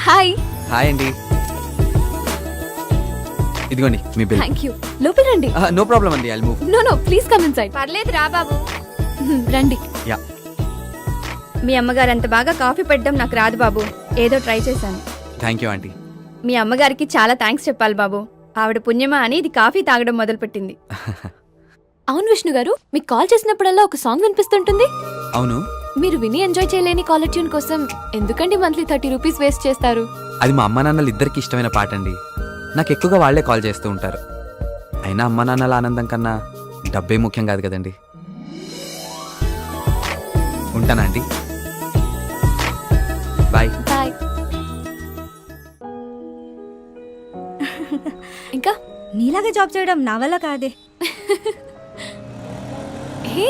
Hi. Hi అండి. ఇదిగోండి మీ bill. Thank you. లోపల రండి. నో ప్రాబ్లం అండి, I'll move. No please come inside. పర్లేదు రా బాబు. రండి. యా. మీ అమ్మగారు అంత బాగా కాఫీ పెట్టడం నాకు రాదు బాబు. ఏదో ట్రై చేశాను. Thank you aunty. మీ అమ్మగారికి చాలా థ్యాంక్స్ చెప్పాలి బాబు. ఆవిడ పుణ్యమా అని ఇది కాఫీ తాగడం మొదలుపెట్టింది. అవును విష్ణు గారు, మీకు కాల్ చేసినప్పుడల్లా ఒక సాంగ్ వినిపిస్తుంటుంది. అవును, మీరు విని ఎంజాయ్ చేయలేని కాలర్ ట్యూన్ కోసం ఎందుకండి మంత్లీ 30 రూపీస్ వేస్ట్ చేస్తారు? అది మా అమ్మ నాన్నలు ఇద్దరికి ఇష్టమైన పాట అండి. నాకు ఎక్కువగా వాళ్లే కాల్ చేస్తూ ఉంటారు. అయినా అమ్మ నాన్నల ఆనందం కన్నా డబ్బే ముఖ్యం కాదు కదండి. ఉంటానా అండి? బాయ్. బాయ్. ఇంకా నీలాగా జాబ్ చేయడం నా వల్ల కాదే. హే,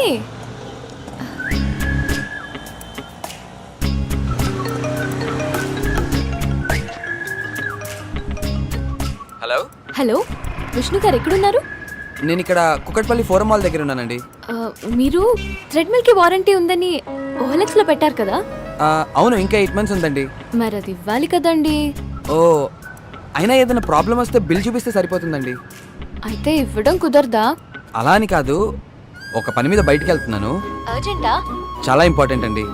హలో. హలో విష్ణు గారు, ఎక్కడున్నారు? నేను ఇక్కడ కుకట్పల్లి ఫోరం మాల్ దగ్గర ఉన్నానండి. మీరు థ్రెడ్మిల్ కి వారంటీ ఉందని OLX లో పెట్టారు కదా? అవును, ఇంకా 8 months ఉందండి. మరి అది ఇవ్వాలి కదండి. ఓ, అయినా ఏదైనా ప్రాబ్లం వస్తే బిల్ చూపిస్తే సరిపోతుందండి. అయితే ఇవ్వడం కుదరదా? అలా అని కాదు, ఒక పని మీద బయటికి వెళ్తున్నాను. అర్జెంటా? చాలా ఇంపార్టెంట్ అండి.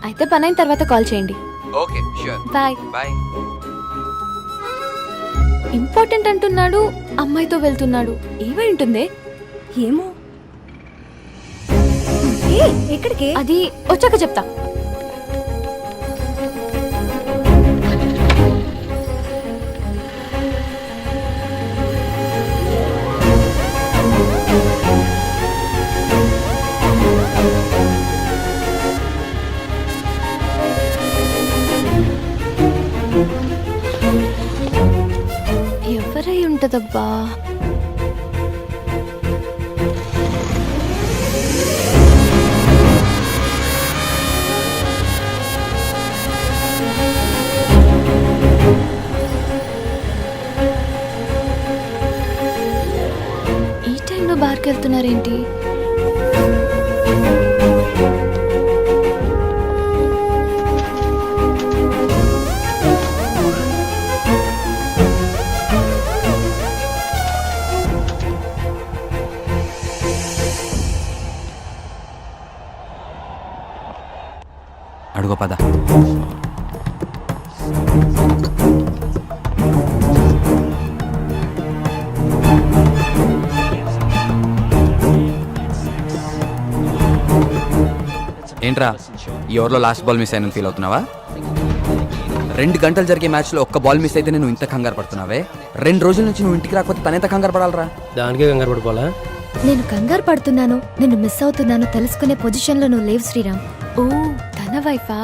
అయితే పని అయిన తర్వాత కాల్ చేయండి. Okay, sure. Bye. Bye. Important అంటున్నాడు, అమ్మాయితో వెళ్తున్నాడు. ఏమై ఉంటుంది? ఏమో. ఎక్కడికి? అది వచ్చాక చెప్తా. ఎవరై ఉంటదబ్బా? ఈ టైంలో బార్కి వెళ్తున్నారేంటి? అడుగు పద. ఏంట్రా, ఈ ఓవర్లో లాస్ట్ బాల్ మిస్ అయిన ఫీల్ అవుతున్నావా? 2 గంటలు జరిగే మ్యాచ్లో ఒక్క బాల్ మిస్ అయితే నువ్వు ఇంత కంగారు పడుతున్నావే? 2 రోజుల నుంచి నువ్వు ఇంటికి రాకపోతే తనెంత కంగారు పడాలరా? దానికే కంగారు పడిపోవాలా? నేను కంగారు పడుతున్నాను, నిన్ను మిస్ అవుతున్నాను తెలుసుకునే పొజిషన్లో నువ్వు లేవు శ్రీరామ్. ఓ, తన వైఫా?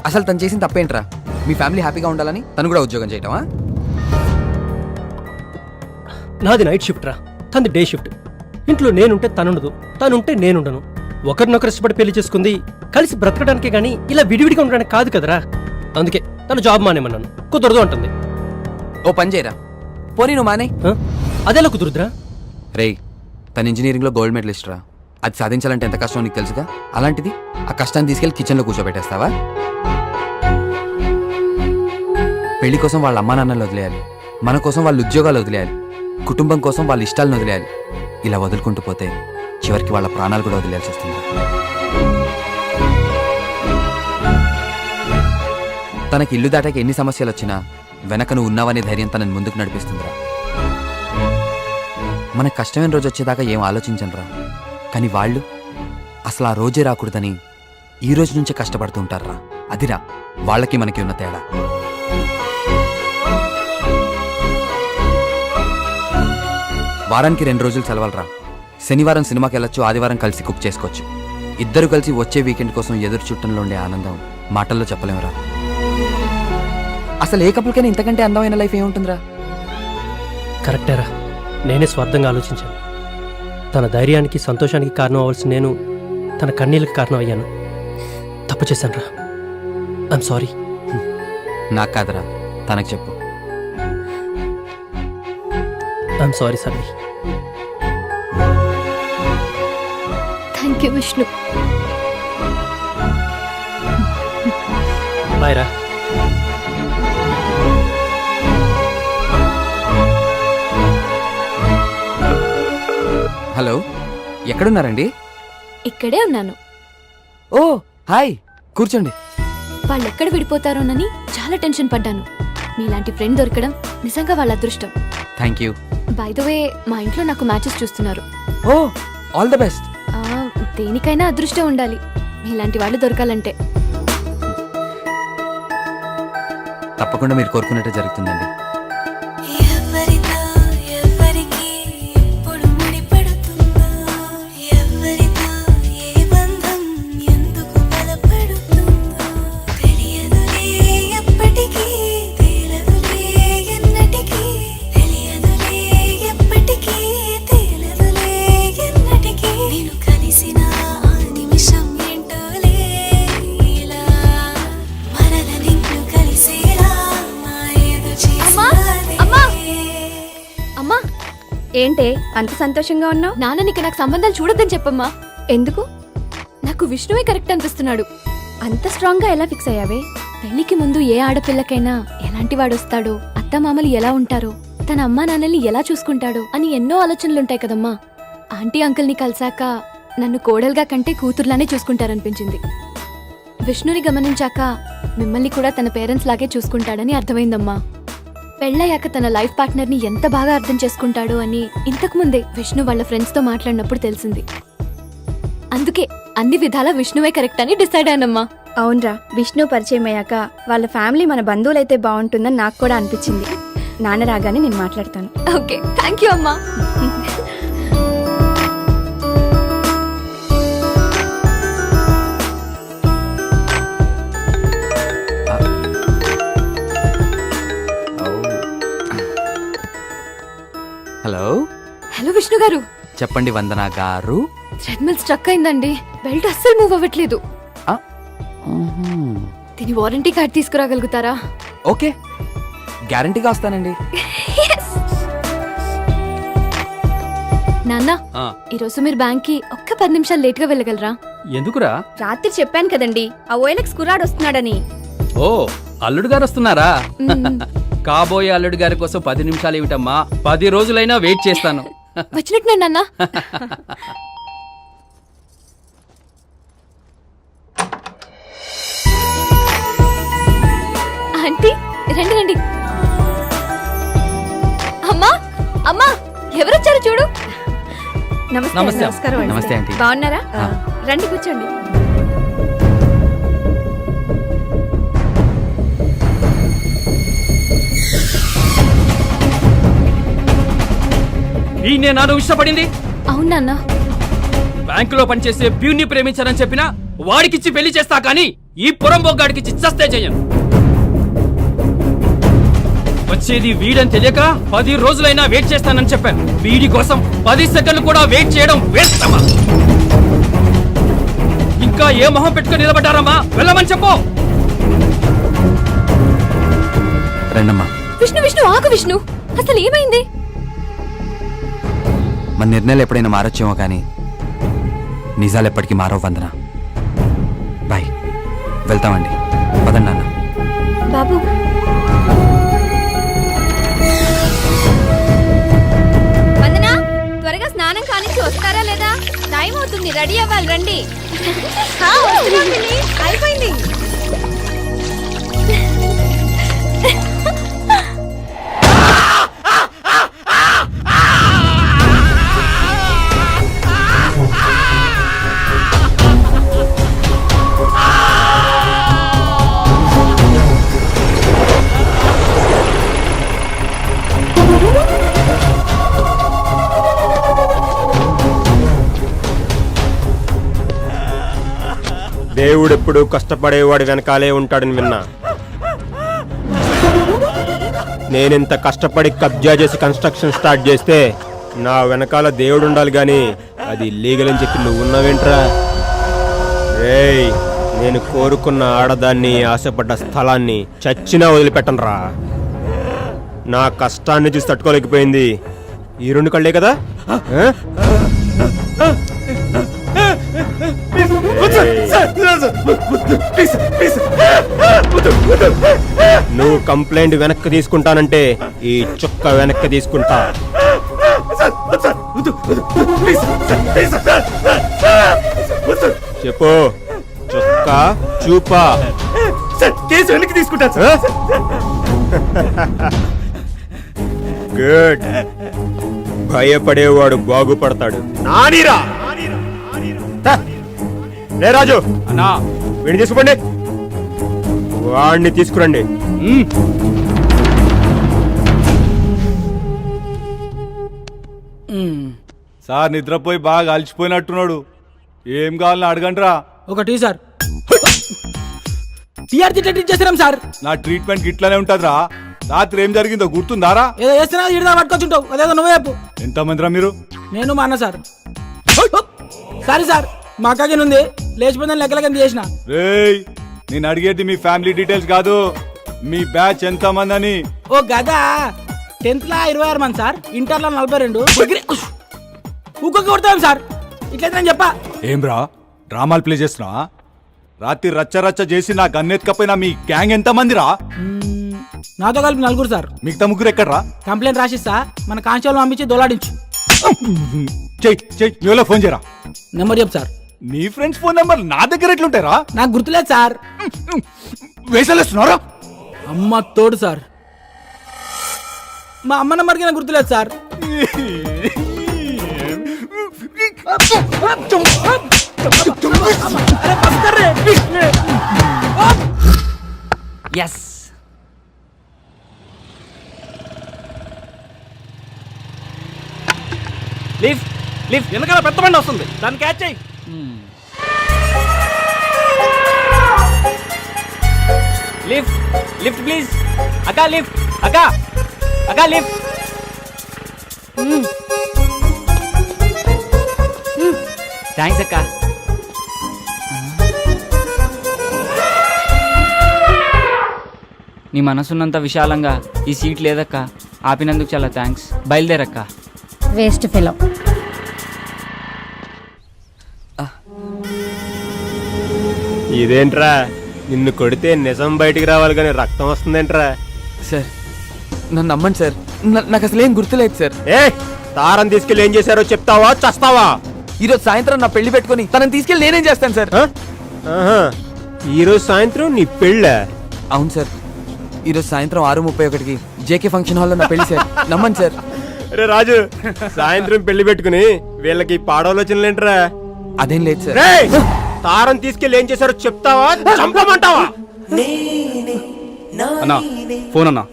అసలు తను చేసిన తప్పేంట్రా? మీ ఫ్యామిలీ హ్యాపీగా ఉండాలని తను కూడా ఉద్యోగం చేయటమా? నాది నైట్ షిఫ్ట్ రా, తనది డే షిఫ్ట్. ఇంట్లో నేనుంటే తనుండదు, తనుంటే నేనుండను. ఒకరినొకరు ఇష్టపడి పెళ్లి చేసుకుంది కలిసి బ్రతకడానికే గానీ ఇలా విడివిడిగా ఉండడానికి కాదు కదరా. అందుకే తను జాబ్ మానేమన్నాను. కుదరదు అంటుంది. ఓ పని చేయరా, పోనీ నువ్వు మానే. అదెలా కుదురుద్రా? రేయ్, తన ఇంజనీరింగ్లో గోల్డ్ మెడలిస్ట్ రా. అది సాధించాలంటే ఎంత కష్టం నీకు తెలుసుగా. అలాంటిది ఆ కష్టాన్ని తీసుకెళ్లి కిచెన్లో కూర్చోబెట్టేస్తావా? పెళ్లి కోసం వాళ్ళ అమ్మా నాన్నలు వదిలేయాలి, మన కోసం వాళ్ళ ఉద్యోగాలు వదిలేయాలి, కుటుంబం కోసం వాళ్ళ ఇష్టాలను వదిలేయాలి. ఇలా వదులుకుంటూ పోతే చివరికి వాళ్ళ ప్రాణాలు కూడా వదిలేయాల్సి వస్తుంది. తనకి ఇల్లు దాటాక ఎన్ని సమస్యలు వచ్చినా వెనక నువ్వు ఉన్నావనే ధైర్యం తనని ముందుకు నడిపిస్తుందిరా. మనకు కష్టమైన రోజు వచ్చేదాకా ఏం ఆలోచించనురా, కానీ వాళ్ళు అసలు ఆ రోజే రాకూడదని ఈ రోజు నుంచే కష్టపడుతూ ఉంటారా. అదిరా వాళ్ళకి మనకి ఉన్న తేడా. వారానికి 2 రోజులు సెలవులరా. శనివారం సినిమాకి వెళ్ళొచ్చు, ఆదివారం కలిసి కుక్ చేసుకోవచ్చు. ఇద్దరు కలిసి వచ్చే వీకెండ్ కోసం ఎదురు చుట్టంలో ఉండే ఆనందం మాటల్లో చెప్పలేమురా. అసలు ఏ కపుల్కైనా ఇంతకంటే అందమైన లైఫ్ ఏముంటుందిరా? కరెక్టేరా, నేనే స్వార్థంగా ఆలోచించాను. తన ధైర్యానికి సంతోషానికి కారణం అవ్వాల్సిన నేను తన కన్నీళ్ళకి కారణం అయ్యాను. తప్పు చేశాను రా, ఐఎమ్ సారీ. నాకు కాదురా, తనకు చెప్పు. I'm sorry Sunny. Thank you Vishnu. Bye రా. ఎక్కడున్నారండి? ఇక్కడే ఉన్నాను. ఓ హాయ్, కూర్చోండి. వాళ్ళెక్కడ విడిపోతారోనని చాలా టెన్షన్ పడ్డాను. మీలాంటి ఫ్రెండ్ దొరకడం నిజంగా వాళ్ళ అదృష్టం. Thank you. By the way, మా ఇంట్లో నాకు మ్యాచెస్ చూస్తున్నారు. ఓ ఆల్ ద బెస్ట్. దేనికైనా అదృష్టం ఉండాలి మీలాంటి వాళ్ళు దొరకాలంటే. తప్పకుండా మీరు కోరుకున్నట్టే జరుగుతుందండి. ఎవరితో ఎవరికి ఎప్పుడు ముడిపడుతుందో, ఎవరితో ఏ బంధం ఎందుకు బలపడుతుందో తెలియదులే ఎప్పటికీ, తేలదులే ఎన్నటికీ, తెలియదులే ఎప్పటికీ, తేలదులే ఎన్నటికీ. నేను కలిసిన ఆ నిమిషం ఏంటోలే, ఇలా మరల నిన్ను కలిసేలా మాయేదో చేసినాదే. అమ్మా, ఏంటే అంత సంతోషంగా ఉన్నావు? నాన్ననికి నాకు సంబంధాలు చూడొద్దని చెప్పమ్మా. ఎందుకు నాకు విష్ణువే కరెక్ట్ అనిపిస్తున్నాడు. అంత స్ట్రాంగ్ గా ఎలా ఫిక్స్ అయ్యావే? పెళ్లికి ముందు ఏ ఆడపిల్లకైనా ఎలాంటి వాడొస్తాడో, అత్తమామలు ఎలా ఉంటారో, తన అమ్మా నాన్నల్ని ఎలా చూసుకుంటాడో అని ఎన్నో ఆలోచనలుంటాయి కదమ్మా. ఆంటీ అంకుల్ని కలిసాక నన్ను కోడలుగా కంటే కూతుర్లానే చూసుకుంటారనిపించింది. విష్ణుని గమనించాక మిమ్మల్ని కూడా తన పేరెంట్స్ లాగే చూసుకుంటాడని అర్థమైందమ్మా. పెళ్ళయ్యాక తన లైఫ్ పార్ట్నర్ని ఎంత బాగా అర్థం చేసుకుంటాడో అని ఇంతకుముందే విష్ణు వాళ్ళ ఫ్రెండ్స్తో మాట్లాడినప్పుడు తెలిసింది. అందుకే అన్ని విధాలా విష్ణువే కరెక్ట్ అని డిసైడ్ అయ్యానమ్మా. అవునరా, విష్ణు పరిచయం అయ్యాక వాళ్ళ ఫ్యామిలీ మన బంధువులైతే బాగుంటుందని నాకు కూడా అనిపించింది. నాన్న రాగానే నేను మాట్లాడతాను. ఓకే, థ్యాంక్ యూ అమ్మా. హలో. హలో విష్ణు గారు. చెప్పండి వందన గారు. థ్రెడ్మిల్ స్ట్రక్ అయిందండి. బెల్ట్ అస్సలు మూవ్ అవ్వట్లేదు. ఆ, మ్హూ. దీని వారంటీ కార్డ్ తీసుకురాగలుగుతారా? ఓకే, గ్యారంటీగా వస్తానండి. నాన్న, ఈరోజు మీరు బ్యాంక్ కి ఒక్క 10 నిమిషాలు లేట్ గా వెళ్ళగలరా? ఎందుకురా? రాత్రి చెప్పాను కదండి ఆ ఓఎల్ఎక్స్ కుర్రాడు వస్తున్నాడని. ఓ అల్లుడు గారు వస్తున్నారా? మ్మ్. కాబోయే అల్లుడు గారి కోసం 10 నిమిషాలు ఏమిటమ్మా, 10 రోజులైనా వెయిట్ చేస్తాను. వచ్చినట్టున్నాడు నాన్న. ఆంటీ రండి రండి. అమ్మా అమ్మా, ఎవరొచ్చారు చూడు. నమస్తే. నమస్తే. నమస్కారం అండి. నమస్తే ఆంటీ. బాగున్నారా? రండి కూర్చోండి. ఈయనే నాను ఇష్టపడింది. అవును నాన్న. బ్యాంకులో పనిచేసే ప్యూన్ని ప్రేమించానని చెప్పినా వాడికిచ్చి పెళ్లి చేస్తా కానీ ఈ పురంబోగ్గాడికిచ్చి చస్తే చెయ్యను. వచ్చేది వీడని తెలియక 10 రోజులైనా వెయిట్ చేస్తానని చెప్పాను. వీడి కోసం 10 సెకండ్లు కూడా వెయిట్ చేయడం వేస్ట్ అమ్మా. ఇంకా ఏ మొహం పెట్టుకుని నిలబడ్డారమ్మా? వెళ్ళమని చెప్పు. రండమ్మా. విష్ణు విష్ణు ఆగు విష్ణు, అసలు ఏమైంది? మన నిర్ణయాలు ఎప్పుడైనా మారొచ్చేమో కానీ నిజాలు ఎప్పటికీ మారవు వందన. బాయ్, వెళ్తామండి. పదండి నాన్న. బాబు, వందనా, త్వరగా స్నానం కానిచ్చి వస్తారా లేదా? టైం అవుతుంది, రెడీ అవ్వాలి. రండి. అయిపోయింది. దేవుడెప్పుడు కష్టపడేవాడు వెనకాలే ఉంటాడని విన్నా. నేనింత కష్టపడి కబ్జా చేసి కన్స్ట్రక్షన్ స్టార్ట్ చేస్తే నా వెనకాల దేవుడు ఉండాలి గాని అది లీగల్ అని చెప్పి నువ్వు ఉన్నావేంట్రా? రేయ్, నేను కోరుకున్న ఆడదాన్ని, ఆశపడ్డ స్థలాన్ని చచ్చినా వదిలిపెట్టనురా. నా కష్టాన్ని చూసి తట్టుకోలేకపోయింది ఈ 2 కళ్ళే కదా. నువ్వు కంప్లైంట్ వెనక్కి తీసుకుంటానంటే ఈ చుక్క వెనక్కి తీసుకుంటా. చెప్పు చొక్కా చూపా కేసు వెనక్కి తీసుకుంటా సార్. గుడ్. భయపడేవాడు బాగుపడతాడు. నానీరా లే రాజు అన్నా వీడిని తీసుకోండి, వాడిని తీసుకురండి. సార్ నిద్రపోయి బాగా అలసిపోయినట్టున్నాడు. ఏం కావాలని అడగండిరా. ఒక టీ సార్. టీఆర్జీ ట్రీట్ చేస్తున్నాం సార్. నా ట్రీట్మెంట్ ఇట్లానే ఉంటుందిరా. రాత్రి ఏం జరిగిందో గుర్తుందారా? ఏదో చేస్తున్నా ఇడదా పట్టుకొచ్చుంటావు, అదేదో నువ్వే చెప్పు. ఎంతమందిరా మీరు? నేను మా అన్న సార్. సారీ సార్, మా అక్కకి ఉంది లేచిపోయిందని లెక్కలకి చేసిన. రేయ్, నేను అడిగేది మీ ఫ్యామిలీ డీటెయిల్స్ కాదు, మీ బ్యాచ్ ఎంతమంది అని. ఓ గదా 10th లా 26 మంది సార్, ఇంటర్లో 42. ఊకొక కొడతాం సార్, ఇట్లయితే నేను చెప్పా. ఏం రా డ్రామాలు ప్లే చేస్తున్నావా? రాత్రి రచ్చ రచ్చ చేసి నా గన్నెత్తుకపోయినా మీ గ్యాంగ్ ఎంతమందిరా? నాతో కలిపి 4 సార్. మిగతా ముగ్గురు ఎక్కడ్రా? కంప్లైంట్ రాసిస్తా, మన కానిస్టేబుల్ పంపించి దొలాడించు. చెయ్యి మీలో ఫోన్ చేయరా. నెంబర్ చెప్పు సార్. నీ ఫ్రెండ్స్ ఫోన్ నెంబర్ నా దగ్గర ఎట్లుంటారా? నాకు గుర్తులేదు సార్. వేసలేస్తున్నారా? అమ్మ తోడు సార్, మా అమ్మ నెంబర్కి నాకు గుర్తులేదు సార్. ఎస్. లిఫ్ట్ లిఫ్ట్ వెనకాల పెద్ద బండి వస్తుంది, దాన్ని క్యాచ్ చేయి. Lift lift please. అక్క లిఫ్ట్, అక్క అక్క లిఫ్ట్. థ్యాంక్స్ అక్క. నీ మనసున్నంత విశాలంగా ఈ సీట్ లేదక్క, ఆపినందుకు చాలా థ్యాంక్స్. బయలుదేరక్క. Waste fellow. ఇదేంట్రా, నిన్ను కొడితే నిజం బయటికి రావాలి కానీ రక్తం వస్తుందేంట్రా? సార్ నన్ను నమ్మండి సార్, నాకు అసలు ఏం గుర్తులేదు సార్. ఏ తారం తీసుకెళ్ళి ఏం చేశారో చెప్తావా చస్తావా? ఈరోజు సాయంత్రం నా పెళ్లి పెట్టుకొని తనని తీసుకెళ్ళి నేనేం చేస్తాను సార్? ఆహా, ఈరోజు సాయంత్రం నీ పెళ్ళ? అవును సార్, ఈరోజు సాయంత్రం 6:31కి జేకే ఫంక్షన్ హాల్లో నా పెళ్లి సార్, నమ్మండి సార్. రే రాజు, సాయంత్రం పెళ్లి పెట్టుకుని వీళ్ళకి పాడవలోచనలేంట్రా? అదేం లేదు సార్. రేయ్, తారం తీసుకెళ్ళి ఏం చేశారో చెప్తావా చంపమంటావా? అన్నా ఫోన్ అన్నా.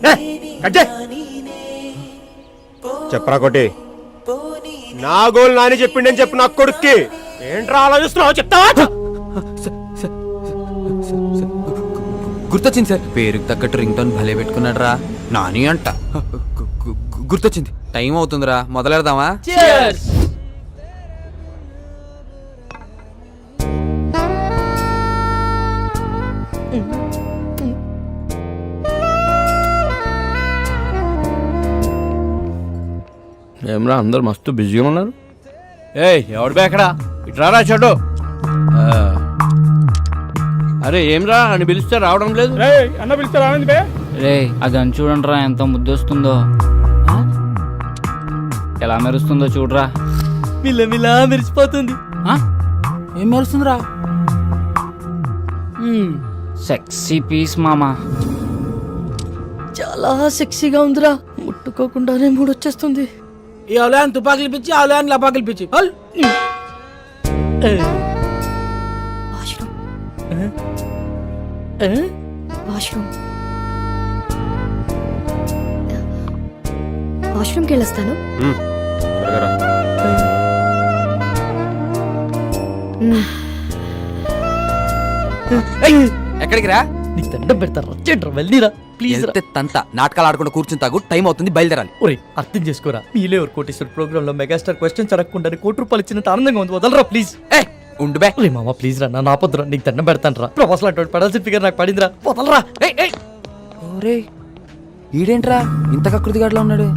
కట్ చేయి. చెప్పరా కొట్టి, నా గోల్ నాని చెప్పిండని చెప్పు నా కొడుక్కి. ఏంట్రా ఆలోచిస్తున్నావు చెప్తావా? గుర్తొచ్చింది సార్, పేరుకి తగ్గట్టు రింగ్ టోన్ భలే పెట్టుకున్నాడు రా, నాని అంట. గుర్తొచ్చింది, టైం అవుతుందిరా, మొదలెడదామా? ఏమరా అందరు మస్తు బిజీగా ఉన్నారు. ఏయ్ ఎవడు బేకడా, ఇట్రారా చెడు. అరే ఏమ్రా అని పిలిస్తే రావడం లేదు. అన్న పిలిస్తే రావండి బే. రే అది అని చూడండిరా, ఎంత ముద్దొస్తుందో, ఎలా మెరుస్తుందో చూడరా. మిలమిలా మెరిసిపోతుంది. ఏం మెరుస్తుందిరా? సెక్సీ పీస్ మామా. చాలా సెక్సీగా ఉందిరా, ముట్టుకోకుండానే మూడొచ్చేస్తుంది. ఈ అవలయాన్ని తుపాకులు పిచ్చి, అవలయాన్ని లపాకులు పిచ్చి. వాష్రూమ్కి వెళ్ళొస్తాను. త్వరగా రా. ఎక్కడికి రా? నీకు దండం పెడతారా, వచ్చేట్రా వెళ్ళిరా ప్లీజ్. వెళ్తే తంత నాటకాలు ఆడకుండా కూర్చుని తాగు, టైం అవుతుంది, బయలుదేరాలి. ఒరే అర్థం చేసుకోరా, మీలే ఒక కోటేశ్వర ప్రోగ్రామ్ లో మెగాస్టార్ క్వశ్చన్స్ అడగకుండా ₹1 ఇచ్చినంత ఆనందంగా ఉంది, వదలరా ప్లీజ్. ఏ ఉండు బే. ఒరే మామ ప్లీజ్ రా, నా పొద్దురా, నీకు దండం పెడతాను రా. ప్రొఫెసర్ అటువంటి పడాల్సిన ఫిగర్ నాకు పడిందిరా, వదలరా. ఓరే ఈడేంట్రా ఇంత కకృతిగాడులో ఉన్నాడు?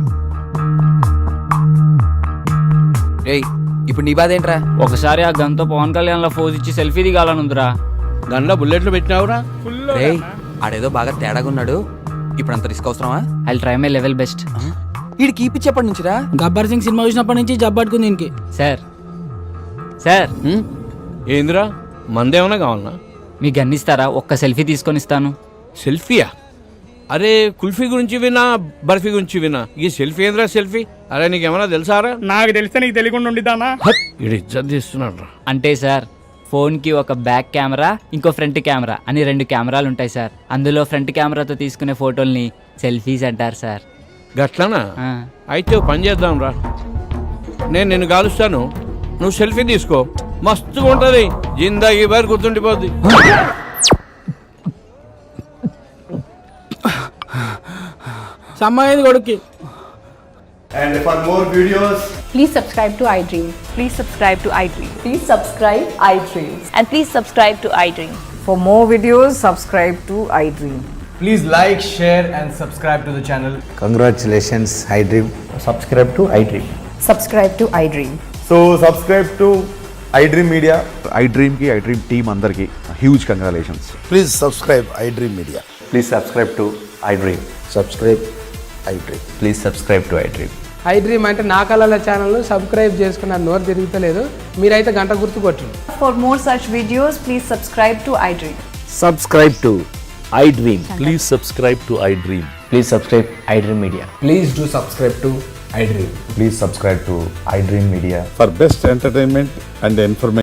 ఏయ్ ఇప్పుడు నీ బాధ ఏంట్రా? ఒకసారి ఆ గన్తో పవన్ కళ్యాణ్ లో ఫోజ్ ఇచ్చి సెల్ఫీ దిగాలనుందిరా. గన్లో బుల్లెట్లు పెట్టినావురా? రేయ్ ఆడేదో బాగా తేడాగా ఉన్నాడు, ఇప్పుడు అంత రిస్క్ అవసరమా? I try my level best. వీడికి ఈ పిచ్చి ఎప్పటి నుంచిరా? గబ్బర్ సింగ్ సినిమా చూసినప్పటి నుంచి జబ్బట్టుకుంది దీనికి. సార్ సార్ ఏందిరా మందేమన్నా కావాలనా? మీ గన్నిస్తారా? ఒక్క సెల్ఫీ తీసుకొని ఇస్తాను. సెల్ఫీయా? అరే కుల్ఫీ గురించి వినా, బర్ఫీ గురించి వినా, ఈ సెల్ఫీ ఏంద్రా సెల్ఫీ? అరే నీకేమన్నా తెలుసారా? నాకు తెలిస్తే నీకు తెలియకుండా ఉండిద్దానా? ఇది ఇజ్జత్ తీస్తున్నాడు రా. అంటే సార్ ఫోన్కి ఒక బ్యాక్ కెమెరా, ఇంకో ఫ్రంట్ కెమెరా అని 2 కెమెరాలు ఉంటాయి సార్. అందులో ఫ్రంట్ కెమెరాతో తీసుకునే ఫోటోల్ని సెల్ఫీస్ అంటారు సార్. గట్లనా? ఆ. అయితే ఓ పని చేద్దాం రా, నేను నిన్ను కాలుస్తాను, నువ్వు సెల్ఫీ తీసుకో, మస్తుగా ఉంటుంది, జిందాగీ బారి గుర్తుండిపోద్ది. సమ్మాయింది కొడుక్కి. And for more videos, Please subscribe to iDream. Please subscribe to iDream. Please subscribe iDream. And please subscribe to iDream. For more videos, subscribe to iDream. Please like, share and subscribe to the channel. Congratulations, iDream. Subscribe to iDream. Subscribe to iDream. so subscribe to iDream Media. iDream ki iDream team andarki huge congratulations. Please subscribe iDream Media. Please subscribe to iDream. Subscribe iDream. Please subscribe to iDream. iDream అంటే నా కళల channel subscribe చేసుకున్న నోరు తిరుగుతలేదు. మీరైతే గంట గుర్తు కొట్టండి. For more such videos, please subscribe to iDream. Subscribe to iDream. Please subscribe to iDream. Please subscribe iDream Media. Please do subscribe to iDream. Please subscribe to iDream Media for best entertainment and information.